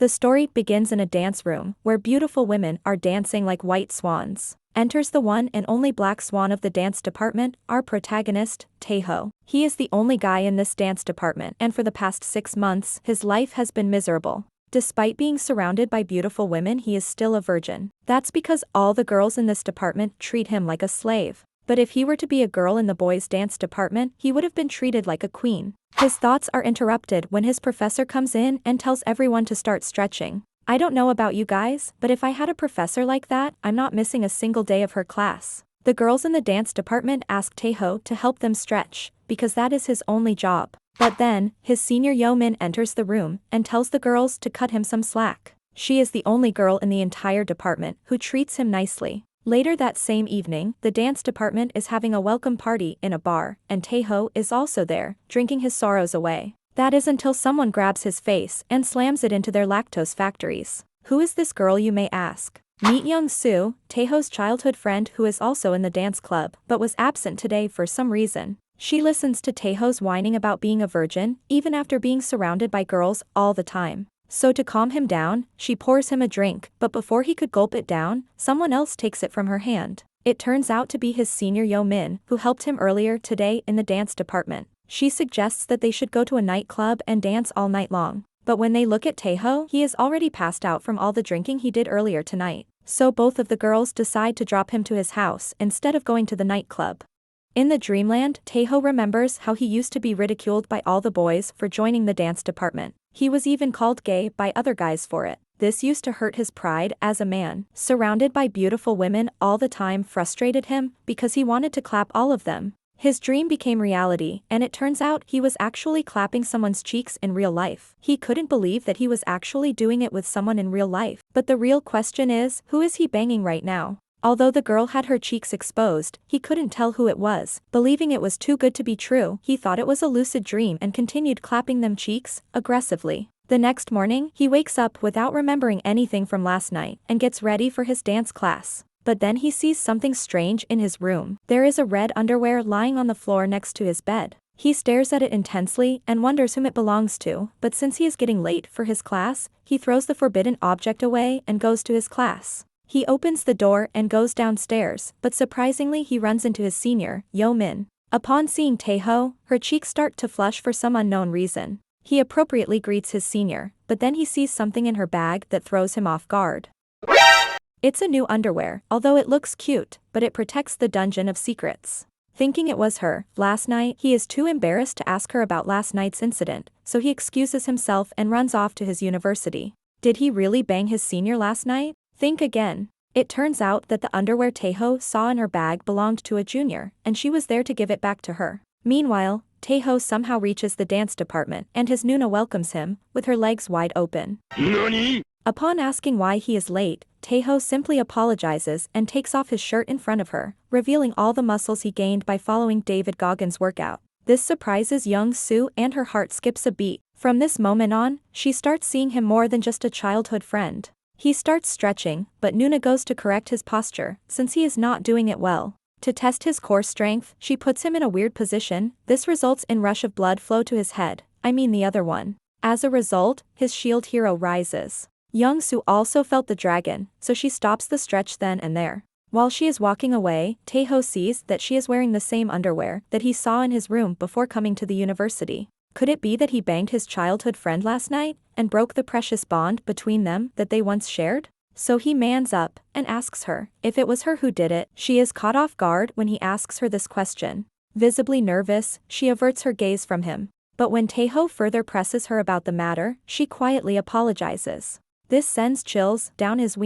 The story begins in a dance room, where beautiful women are dancing like white swans. Enters the one and only black swan of the dance department, our protagonist, Taeho. He is the only guy in this dance department, and for the past 6 months, his life has been miserable. Despite being surrounded by beautiful women, he is still a virgin. That's because all the girls in this department treat him like a slave. But if he were to be a girl in the boys' dance department, he would have been treated like a queen. His thoughts are interrupted when his professor comes in and tells everyone to start stretching. I don't know about you guys, but if I had a professor like that, I'm not missing a single day of her class. The girls in the dance department ask Taeho to help them stretch, because that is his only job. But then, his senior Yeomin enters the room and tells the girls to cut him some slack. She is the only girl in the entire department who treats him nicely. Later that same evening, the dance department is having a welcome party in a bar, and Taeho is also there, drinking his sorrows away. That is until someone grabs his face and slams it into their lactose factories. Who is this girl, you may ask? Meet Young-soo, Taeho's childhood friend who is also in the dance club, but was absent today for some reason. She listens to Taeho's whining about being a virgin, even after being surrounded by girls all the time. So to calm him down, she pours him a drink, but before he could gulp it down, someone else takes it from her hand. It turns out to be his senior Yeomin, who helped him earlier today in the dance department. She suggests that they should go to a nightclub and dance all night long. But when they look at Taeho, he is already passed out from all the drinking he did earlier tonight. So both of the girls decide to drop him to his house instead of going to the nightclub. In the dreamland, Taeho remembers how he used to be ridiculed by all the boys for joining the dance department. He was even called gay by other guys for it. This used to hurt his pride as a man. Surrounded by beautiful women all the time frustrated him because he wanted to clap all of them. His dream became reality, and it turns out he was actually clapping someone's cheeks in real life. He couldn't believe that he was actually doing it with someone in real life. But the real question is, who is he banging right now? Although the girl had her cheeks exposed, he couldn't tell who it was. Believing it was too good to be true, he thought it was a lucid dream and continued clapping them cheeks, aggressively. The next morning, he wakes up without remembering anything from last night, and gets ready for his dance class. But then he sees something strange in his room. There is a red underwear lying on the floor next to his bed. He stares at it intensely and wonders whom it belongs to, but since he is getting late for his class, he throws the forbidden object away and goes to his class. He opens the door and goes downstairs, but surprisingly he runs into his senior, Yeomin. Upon seeing Taeho, her cheeks start to flush for some unknown reason. He appropriately greets his senior, but then he sees something in her bag that throws him off guard. It's a new underwear, although it looks cute, but it protects the dungeon of secrets. Thinking it was her, last night, he is too embarrassed to ask her about last night's incident, so he excuses himself and runs off to his university. Did he really bang his senior last night? Think again. It turns out that the underwear Taeho saw in her bag belonged to a junior, and she was there to give it back to her. Meanwhile, Taeho somehow reaches the dance department, and his Nuna welcomes him, with her legs wide open. NANI? Upon asking why he is late, Taeho simply apologizes and takes off his shirt in front of her, revealing all the muscles he gained by following David Goggins' workout. This surprises Young-soo and her heart skips a beat. From this moment on, she starts seeing him more than just a childhood friend. He starts stretching, but Nuna goes to correct his posture, since he is not doing it well. To test his core strength, she puts him in a weird position. This results in rush of blood flow to his head, the other one. As a result, his shield hero rises. Young-soo also felt the dragon, so she stops the stretch then and there. While she is walking away, Taeho sees that she is wearing the same underwear that he saw in his room before coming to the university. Could it be that he banged his childhood friend last night, and broke the precious bond between them that they once shared? So he mans up, and asks her if it was her who did it. She is caught off guard when he asks her this question. Visibly nervous, she averts her gaze from him. But when Taeho further presses her about the matter, she quietly apologizes. This sends chills down his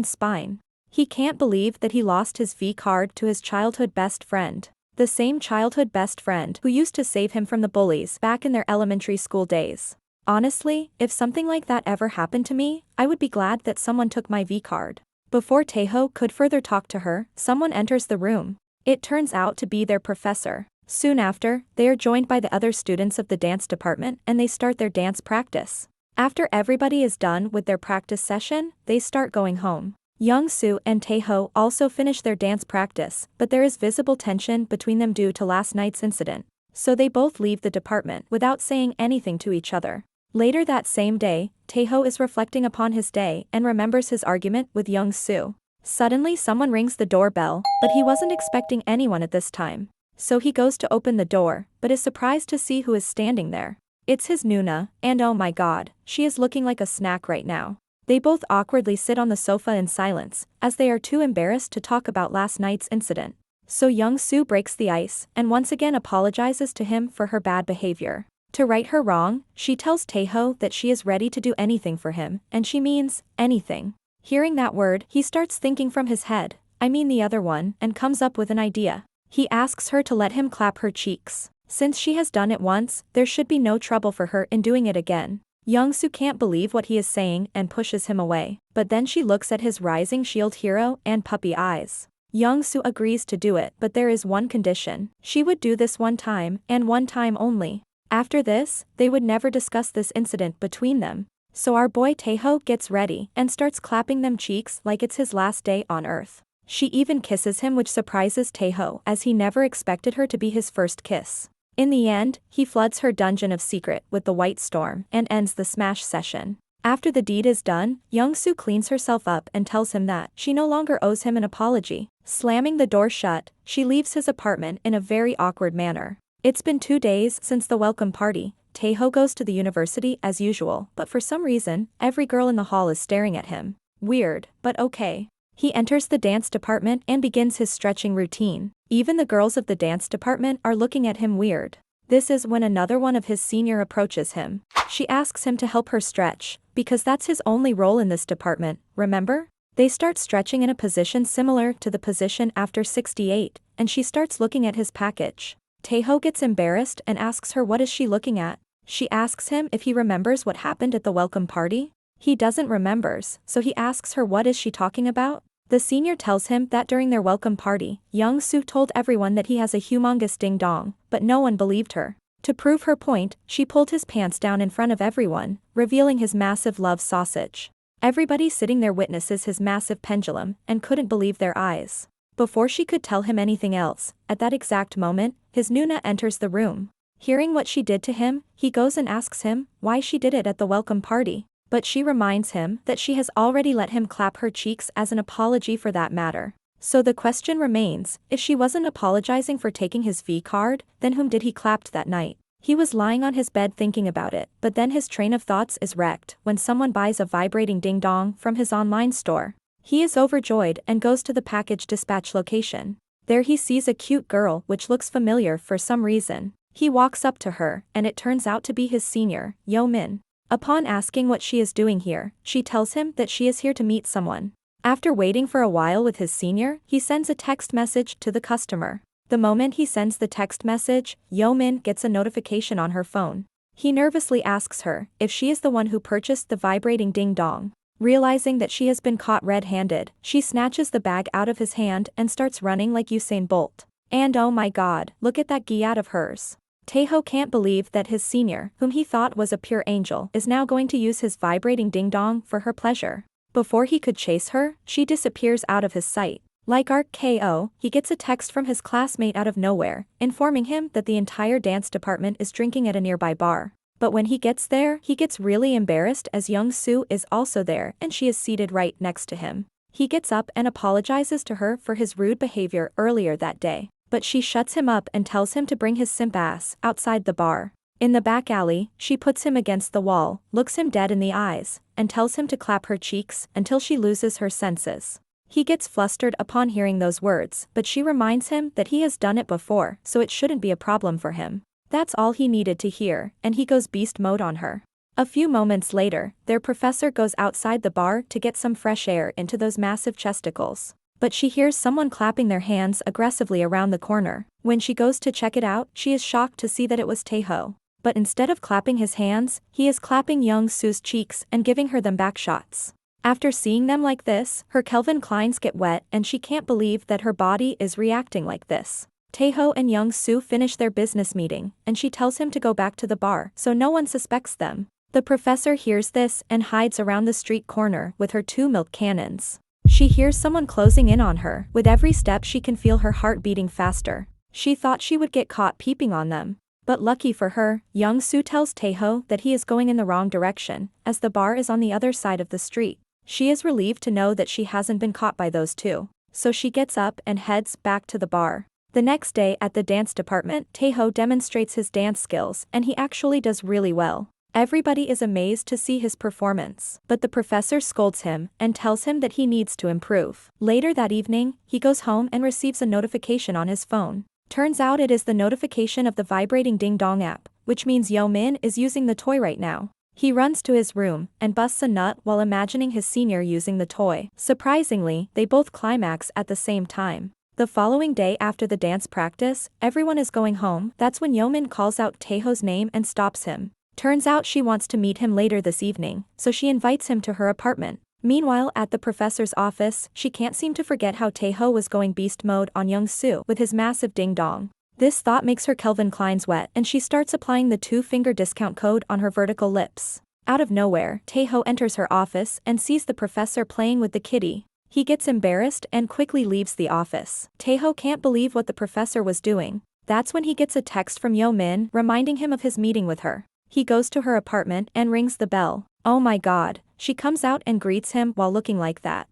spine. He can't believe that he lost his V card to his childhood best friend. The same childhood best friend who used to save him from the bullies back in their elementary school days. Honestly, if something like that ever happened to me, I would be glad that someone took my V card. Before Taeho could further talk to her, someone enters the room. It turns out to be their professor. Soon after, they are joined by the other students of the dance department and they start their dance practice. After everybody is done with their practice session, they start going home. Young-soo and Taeho also finish their dance practice, but there is visible tension between them due to last night's incident. So they both leave the department without saying anything to each other. Later that same day, Taeho is reflecting upon his day and remembers his argument with Young-soo. Suddenly someone rings the doorbell, but he wasn't expecting anyone at this time. So he goes to open the door, but is surprised to see who is standing there. It's his Nuna, and oh my god, she is looking like a snack right now. They both awkwardly sit on the sofa in silence, as they are too embarrassed to talk about last night's incident. So Young-soo breaks the ice, and once again apologizes to him for her bad behavior. To right her wrong, she tells Taeho that she is ready to do anything for him, and she means, anything. Hearing that word, he starts thinking from his head, I mean the other one, and comes up with an idea. He asks her to let him clap her cheeks. Since she has done it once, there should be no trouble for her in doing it again. Young-soo can't believe what he is saying and pushes him away, but then she looks at his rising shield hero and puppy eyes. Young-soo agrees to do it, but there is one condition. She would do this one time, and one time only. After this, they would never discuss this incident between them. So our boy Taeho gets ready and starts clapping them cheeks like it's his last day on earth. She even kisses him, which surprises Taeho as he never expected her to be his first kiss. In the end, he floods her dungeon of secret with the white storm and ends the smash session. After the deed is done, Young-soo cleans herself up and tells him that she no longer owes him an apology. Slamming the door shut, she leaves his apartment in a very awkward manner. It's been 2 days since the welcome party. Taeho goes to the university as usual, but for some reason, every girl in the hall is staring at him. Weird, but okay. He enters the dance department and begins his stretching routine. Even the girls of the dance department are looking at him weird. This is when another one of his senior approaches him. She asks him to help her stretch, because that's his only role in this department, remember? They start stretching in a position similar to the position after 68, and she starts looking at his package. Taeho gets embarrassed and asks her what is she looking at. She asks him if he remembers what happened at the welcome party. He doesn't remembers, so he asks her what is she talking about. The senior tells him that during their welcome party, Young-soo told everyone that he has a humongous ding-dong, but no one believed her. To prove her point, she pulled his pants down in front of everyone, revealing his massive love sausage. Everybody sitting there witnesses his massive pendulum and couldn't believe their eyes. Before she could tell him anything else, at that exact moment, his Nuna enters the room. Hearing what she did to him, he goes and asks him why she did it at the welcome party. But she reminds him that she has already let him clap her cheeks as an apology for that matter. So the question remains, if she wasn't apologizing for taking his V card, then whom did he clapped that night? He was lying on his bed thinking about it, but then his train of thoughts is wrecked when someone buys a vibrating ding-dong from his online store. He is overjoyed and goes to the package dispatch location. There he sees a cute girl which looks familiar for some reason. He walks up to her, and it turns out to be his senior, Yo-min. Upon asking what she is doing here, she tells him that she is here to meet someone. After waiting for a while with his senior, he sends a text message to the customer. The moment he sends the text message, Yo-min gets a notification on her phone. He nervously asks her if she is the one who purchased the vibrating ding-dong. Realizing that she has been caught red-handed, she snatches the bag out of his hand and starts running like Usain Bolt. And oh my god, look at that giat of hers. Taeho can't believe that his senior, whom he thought was a pure angel, is now going to use his vibrating ding-dong for her pleasure. Before he could chase her, she disappears out of his sight. Like Arc KO, he gets a text from his classmate out of nowhere, informing him that the entire dance department is drinking at a nearby bar. But when he gets there, he gets really embarrassed as Young-soo is also there and she is seated right next to him. He gets up and apologizes to her for his rude behavior earlier that day. But she shuts him up and tells him to bring his simp ass outside the bar. In the back alley, she puts him against the wall, looks him dead in the eyes, and tells him to clap her cheeks until she loses her senses. He gets flustered upon hearing those words, but she reminds him that he has done it before, so it shouldn't be a problem for him. That's all he needed to hear, and he goes beast mode on her. A few moments later, their professor goes outside the bar to get some fresh air into those massive chesticles. But she hears someone clapping their hands aggressively around the corner. When she goes to check it out, she is shocked to see that it was Taeho. But instead of clapping his hands, he is clapping Young-soo's cheeks and giving her them back shots. After seeing them like this, her Calvin Kleins get wet and she can't believe that her body is reacting like this. Taeho and Young-soo finish their business meeting, and she tells him to go back to the bar so no one suspects them. The professor hears this and hides around the street corner with her 2 milk cannons. She hears someone closing in on her. With every step she can feel her heart beating faster. She thought she would get caught peeping on them. But lucky for her, Young-soo tells Taeho that he is going in the wrong direction, as the bar is on the other side of the street. She is relieved to know that she hasn't been caught by those two. So she gets up and heads back to the bar. The next day at the dance department, Taeho demonstrates his dance skills, and he actually does really well. Everybody is amazed to see his performance, but the professor scolds him and tells him that he needs to improve. Later that evening, he goes home and receives a notification on his phone. Turns out it is the notification of the vibrating ding-dong app, which means Yo-min is using the toy right now. He runs to his room and busts a nut while imagining his senior using the toy. Surprisingly, they both climax at the same time. The following day after the dance practice, everyone is going home. That's when Yo-min calls out Taeho's name and stops him. Turns out she wants to meet him later this evening, so she invites him to her apartment. Meanwhile, at the professor's office, she can't seem to forget how Taeho was going beast mode on Young-soo with his massive ding-dong. This thought makes her Calvin Klein's wet and she starts applying the 2-finger discount code on her vertical lips. Out of nowhere, Taeho enters her office and sees the professor playing with the kitty. He gets embarrassed and quickly leaves the office. Taeho can't believe what the professor was doing. That's when he gets a text from Yo-min reminding him of his meeting with her. He goes to her apartment and rings the bell. Oh my god, she comes out and greets him while looking like that.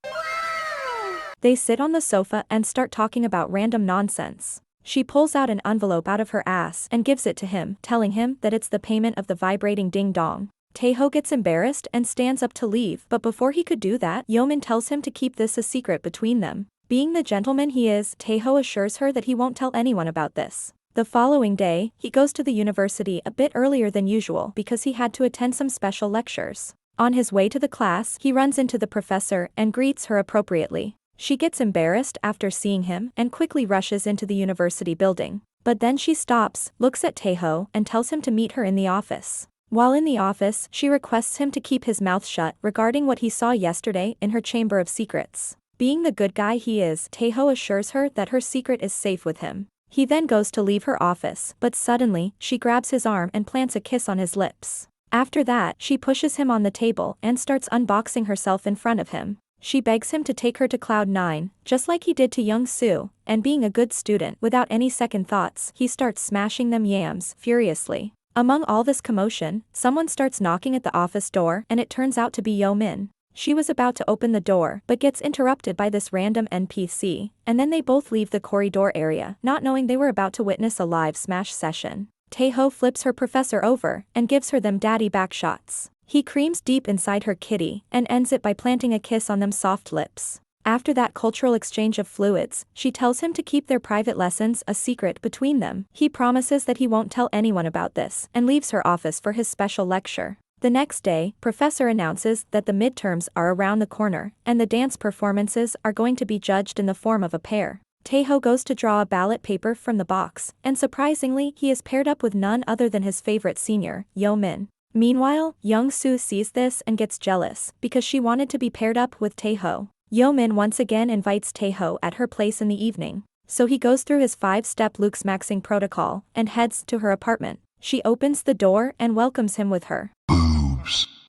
They sit on the sofa and start talking about random nonsense. She pulls out an envelope out of her ass and gives it to him, telling him that it's the payment of the vibrating ding-dong. Taeho gets embarrassed and stands up to leave, but before he could do that, Yo-min tells him to keep this a secret between them. Being the gentleman he is, Taeho assures her that he won't tell anyone about this. The following day, he goes to the university a bit earlier than usual because he had to attend some special lectures. On his way to the class, he runs into the professor and greets her appropriately. She gets embarrassed after seeing him and quickly rushes into the university building. But then she stops, looks at Taeho, and tells him to meet her in the office. While in the office, she requests him to keep his mouth shut regarding what he saw yesterday in her chamber of secrets. Being the good guy he is, Taeho assures her that her secret is safe with him. He then goes to leave her office, but suddenly, she grabs his arm and plants a kiss on his lips. After that, she pushes him on the table and starts unboxing herself in front of him. She begs him to take her to Cloud 9, just like he did to Young-soo, and being a good student, without any second thoughts, he starts smashing them yams furiously. Among all this commotion, someone starts knocking at the office door and it turns out to be Yo-min. She was about to open the door but gets interrupted by this random NPC, and then they both leave the corridor area, not knowing they were about to witness a live smash session. Taeho flips her professor over and gives her them daddy back shots. He creams deep inside her kitty and ends it by planting a kiss on them soft lips. After that cultural exchange of fluids, she tells him to keep their private lessons a secret between them. He promises that he won't tell anyone about this and leaves her office for his special lecture. The next day, Professor announces that the midterms are around the corner, and the dance performances are going to be judged in the form of a pair. Taeho goes to draw a ballot paper from the box, and surprisingly, he is paired up with none other than his favorite senior, Yo-min. Meanwhile, Young-soo sees this and gets jealous, because she wanted to be paired up with Taeho. Yo-min once again invites Taeho at her place in the evening. So he goes through his 5-step Luke's maxing protocol, and heads to her apartment. She opens the door and welcomes him with her.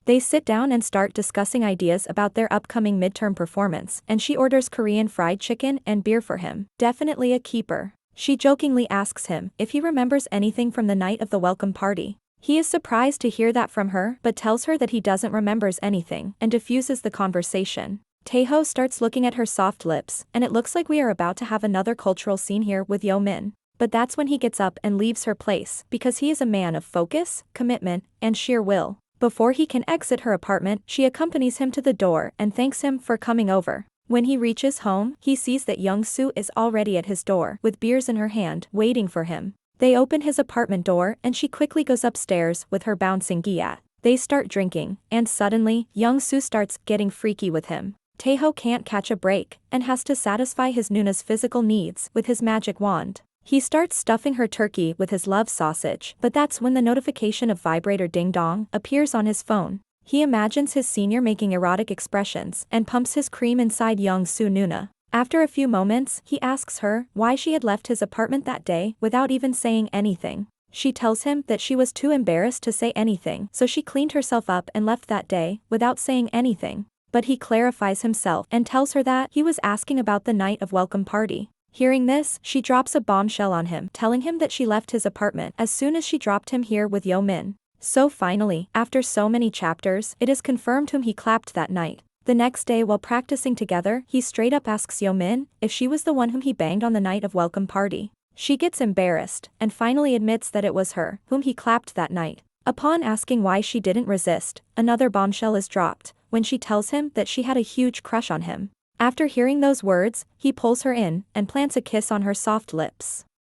They sit down and start discussing ideas about their upcoming midterm performance, and she orders Korean fried chicken and beer for him. Definitely a keeper. She jokingly asks him if he remembers anything from the night of the welcome party. He is surprised to hear that from her, but tells her that he doesn't remembers anything, and diffuses the conversation. Taeho starts looking at her soft lips, and it looks like we are about to have another cultural scene here with Yo-min. But that's when he gets up and leaves her place, because he is a man of focus, commitment, and sheer will. Before he can exit her apartment, she accompanies him to the door and thanks him for coming over. When he reaches home, he sees that Young-soo is already at his door, with beers in her hand, waiting for him. They open his apartment door and she quickly goes upstairs with her bouncing gyat. They start drinking, and suddenly, Young-soo starts getting freaky with him. Taeho can't catch a break, and has to satisfy his Nuna's physical needs with his magic wand. He starts stuffing her turkey with his love sausage, but that's when the notification of vibrator ding-dong appears on his phone. He imagines his senior making erotic expressions and pumps his cream inside Young-soo Nuna. After a few moments, he asks her why she had left his apartment that day without even saying anything. She tells him that she was too embarrassed to say anything, so she cleaned herself up and left that day without saying anything. But he clarifies himself and tells her that he was asking about the night of welcome party. Hearing this, she drops a bombshell on him, telling him that she left his apartment as soon as she dropped him here with Yo Min. So finally, after so many chapters, it is confirmed whom he clapped that night. The next day while practicing together, he straight up asks Yo Min if she was the one whom he banged on the night of welcome party. She gets embarrassed, and finally admits that it was her, whom he clapped that night. Upon asking why she didn't resist, another bombshell is dropped, when she tells him that she had a huge crush on him. After hearing those words, he pulls her in, and plants a kiss on her soft lips.